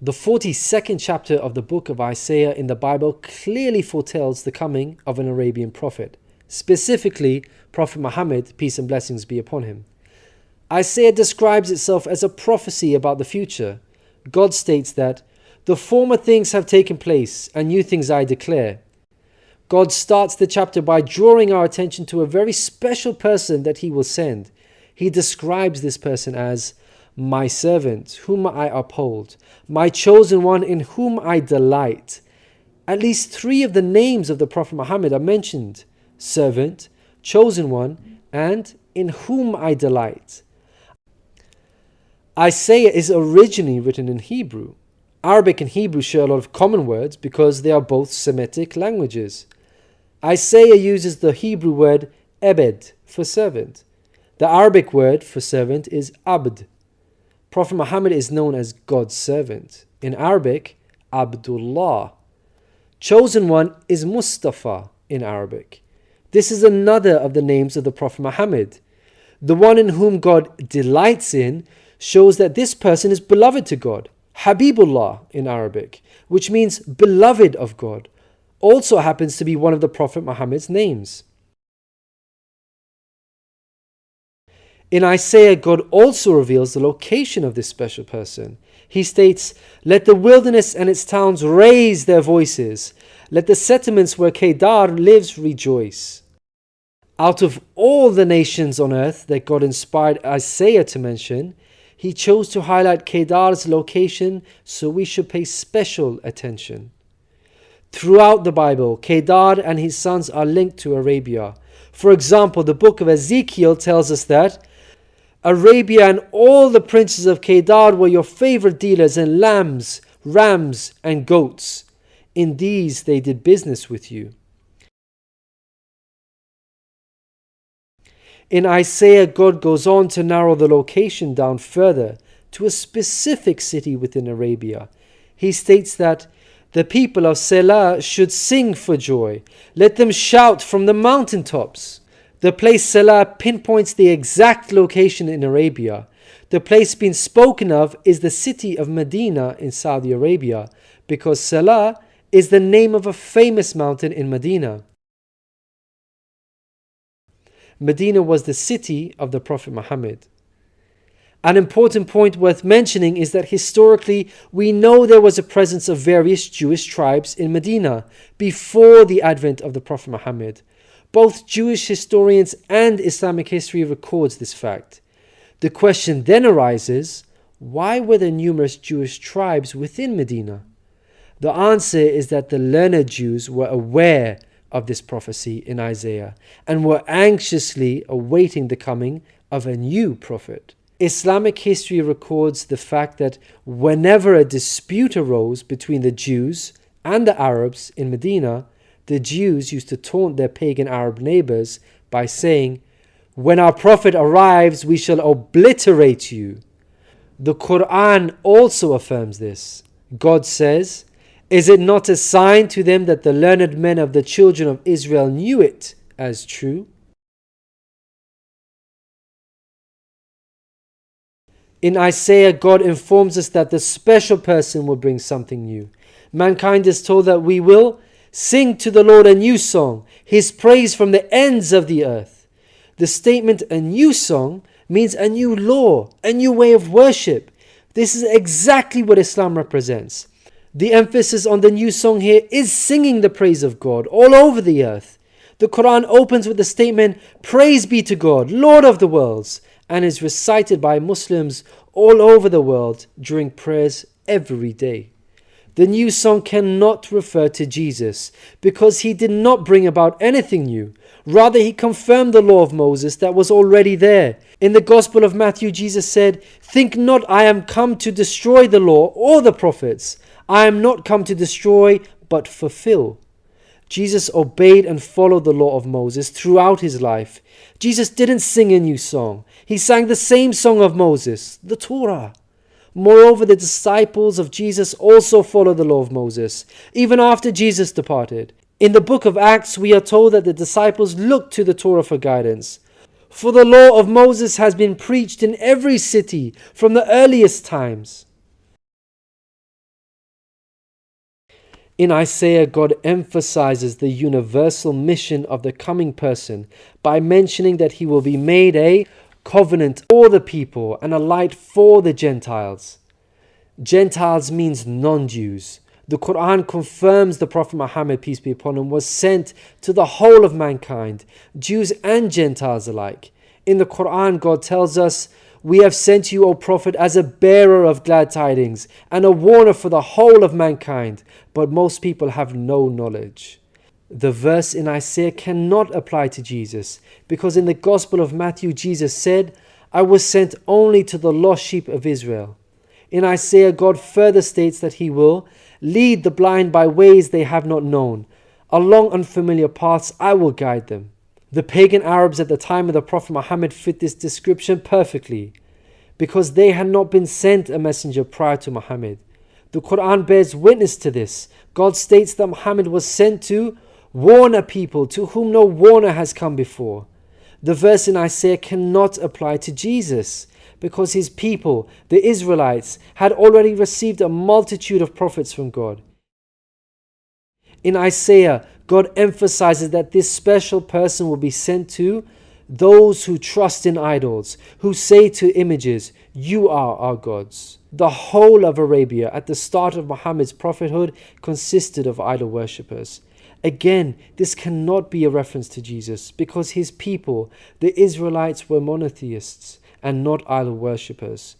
The 42nd chapter of the book of Isaiah in the Bible clearly foretells the coming of an Arabian prophet, specifically Prophet Muhammad, peace and blessings be upon him. Isaiah describes itself as a prophecy about the future. God states that, "The former things have taken place, and new things I declare." God starts the chapter by drawing our attention to a very special person that he will send. He describes this person as my servant, whom I uphold, my chosen one in whom I delight. At least 3 of the names of the Prophet Muhammad are mentioned: servant, chosen one, and in whom I delight. Isaiah is originally written in Hebrew. Arabic and Hebrew share a lot of common words because they are both Semitic languages. Isaiah uses the Hebrew word ebed for servant. The Arabic word for servant is abd. Prophet Muhammad is known as God's servant. In Arabic, Abdullah. Chosen one is Mustafa in Arabic. This is another of the names of the Prophet Muhammad. The one in whom God delights in shows that this person is beloved to God. Habibullah in Arabic, which means beloved of God, also happens to be one of the Prophet Muhammad's names. In Isaiah, God also reveals the location of this special person. He states, "Let the wilderness and its towns raise their voices. Let the settlements where Kedar lives rejoice." Out of all the nations on earth that God inspired Isaiah to mention, he chose to highlight Kedar's location, so we should pay special attention. Throughout the Bible, Kedar and his sons are linked to Arabia. For example, the book of Ezekiel tells us that Arabia and all the princes of Kedar were your favorite dealers in lambs, rams, and goats. In these they did business with you. In Isaiah, God goes on to narrow the location down further to a specific city within Arabia. He states that the people of Selah should sing for joy. Let them shout from the mountaintops. The place Selah pinpoints the exact location in Arabia. The place being spoken of is the city of Madinah in Saudi Arabia, because Selah is the name of a famous mountain in Madinah. Medina was the city of the Prophet Muhammad. An important point worth mentioning is that historically we know there was a presence of various Jewish tribes in Medina before the advent of the Prophet Muhammad. Both Jewish historians and Islamic history records this fact. The question then arises, why were there numerous Jewish tribes within Medina? The answer is that the learned Jews were aware of this prophecy in Isaiah and were anxiously awaiting the coming of a new prophet. Islamic history records the fact that whenever a dispute arose between the Jews and the Arabs in Medina, the Jews used to taunt their pagan Arab neighbors by saying, "When our prophet arrives, we shall obliterate you." The Qur'an also affirms this. God says, "Is it not a sign to them that the learned men of the children of Israel knew it as true?" In Isaiah, God informs us that the special person will bring something new. Mankind is told that we will sing to the Lord a new song, His praise from the ends of the earth. The statement "a new song" means a new law, a new way of worship. This is exactly what Islam represents. The emphasis on the new song here is singing the praise of God all over the earth. The Quran opens with the statement, "Praise be to God, Lord of the worlds," and is recited by Muslims all over the world during prayers every day. The new song cannot refer to Jesus because he did not bring about anything new. Rather, he confirmed the law of Moses that was already there. In the Gospel of Matthew, Jesus said, "Think not I am come to destroy the law or the prophets. I am not come to destroy, but fulfill." Jesus obeyed and followed the law of Moses throughout his life. Jesus didn't sing a new song. He sang the same song of Moses, the Torah. Moreover, the disciples of Jesus also followed the law of Moses, even after Jesus departed. In the book of Acts, we are told that the disciples looked to the Torah for guidance. For the law of Moses has been preached in every city from the earliest times. In Isaiah, God emphasizes the universal mission of the coming person by mentioning that he will be made a covenant for the people and a light for the Gentiles. Gentiles means non-Jews. The Qur'an confirms the Prophet Muhammad, peace be upon him, was sent to the whole of mankind, Jews and Gentiles alike. In the Qur'an, God tells us, "We have sent you, O Prophet, as a bearer of glad tidings and a warner for the whole of mankind, but most people have no knowledge." The verse in Isaiah cannot apply to Jesus, because in the Gospel of Matthew, Jesus said, "I was sent only to the lost sheep of Israel." In Isaiah, God further states that he will lead the blind by ways they have not known. Along unfamiliar paths I will guide them. The pagan Arabs at the time of the Prophet Muhammad fit this description perfectly, because they had not been sent a messenger prior to Muhammad. The Qur'an bears witness to this. God states that Muhammad was sent to warn a people to whom no warner has come before. The verse in Isaiah cannot apply to Jesus, because his people, the Israelites, had already received a multitude of prophets from God. In Isaiah, God emphasizes that this special person will be sent to those who trust in idols, who say to images, "You are our gods." The whole of Arabia at the start of Muhammad's prophethood consisted of idol worshippers. Again, this cannot be a reference to Jesus, because his people, the Israelites, were monotheists and not idol worshippers.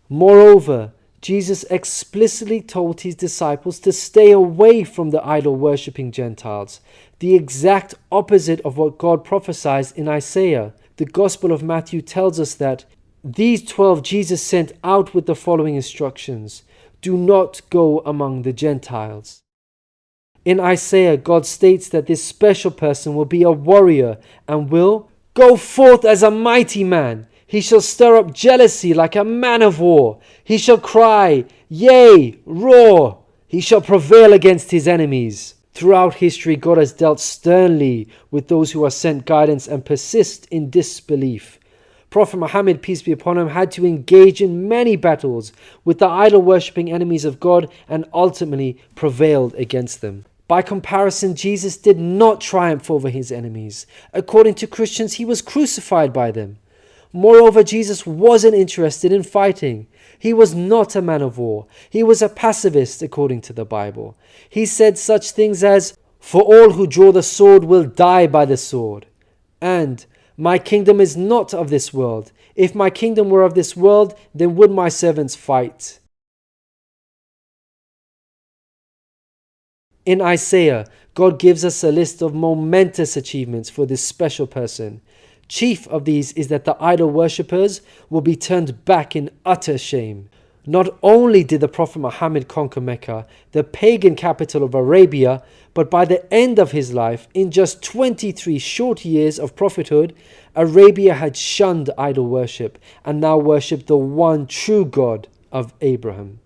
Moreover, Jesus explicitly told his disciples to stay away from the idol-worshipping Gentiles, the exact opposite of what God prophesied in Isaiah. The Gospel of Matthew tells us that these 12 Jesus sent out with the following instructions: do not go among the Gentiles. In Isaiah, God states that this special person will be a warrior and will go forth as a mighty man. He shall stir up jealousy like a man of war. He shall cry, yea, roar. He shall prevail against his enemies. Throughout history, God has dealt sternly with those who are sent guidance and persist in disbelief. Prophet Muhammad, peace be upon him, had to engage in many battles with the idol-worshipping enemies of God and ultimately prevailed against them. By comparison, Jesus did not triumph over his enemies. According to Christians, he was crucified by them. Moreover, Jesus wasn't interested in fighting. He was not a man of war. He was a pacifist, according to the Bible. He said such things as, "For all who draw the sword will die by the sword," and "My kingdom is not of this world. If my kingdom were of this world, then would my servants fight." In Isaiah, God gives us a list of momentous achievements for this special person. Chief of these is that the idol worshippers will be turned back in utter shame. Not only did the Prophet Muhammad conquer Mecca, the pagan capital of Arabia, but by the end of his life, in just 23 short years of prophethood, Arabia had shunned idol worship and now worshipped the one true God of Abraham.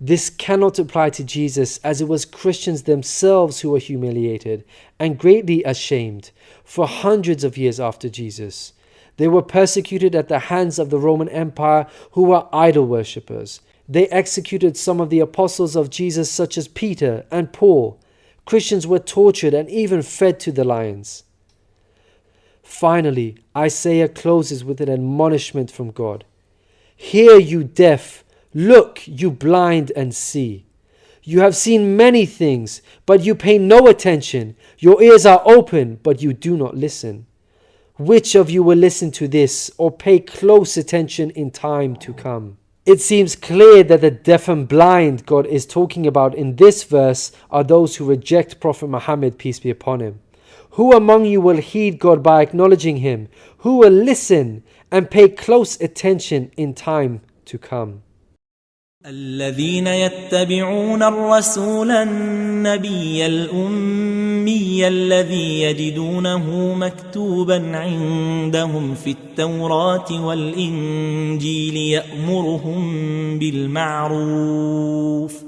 This cannot apply to Jesus, as it was Christians themselves who were humiliated and greatly ashamed for hundreds of years after Jesus. They were persecuted at the hands of the Roman Empire, who were idol worshippers. They executed some of the apostles of Jesus, such as Peter and Paul. Christians were tortured and even fed to the lions. Finally, Isaiah closes with an admonishment from God. "Hear, you deaf. Look, you blind, and see. You have seen many things, but you pay no attention. Your ears are open, but you do not listen. Which of you will listen to this or pay close attention in time to come?" It seems clear that the deaf and blind God is talking about in this verse are those who reject Prophet Muhammad, peace be upon him. Who among you will heed God by acknowledging him? Who will listen and pay close attention in time to come? الذين يتبعون الرسول النبي الأمي الذي يجدونه مكتوبا عندهم في التوراة والإنجيل يأمرهم بالمعروف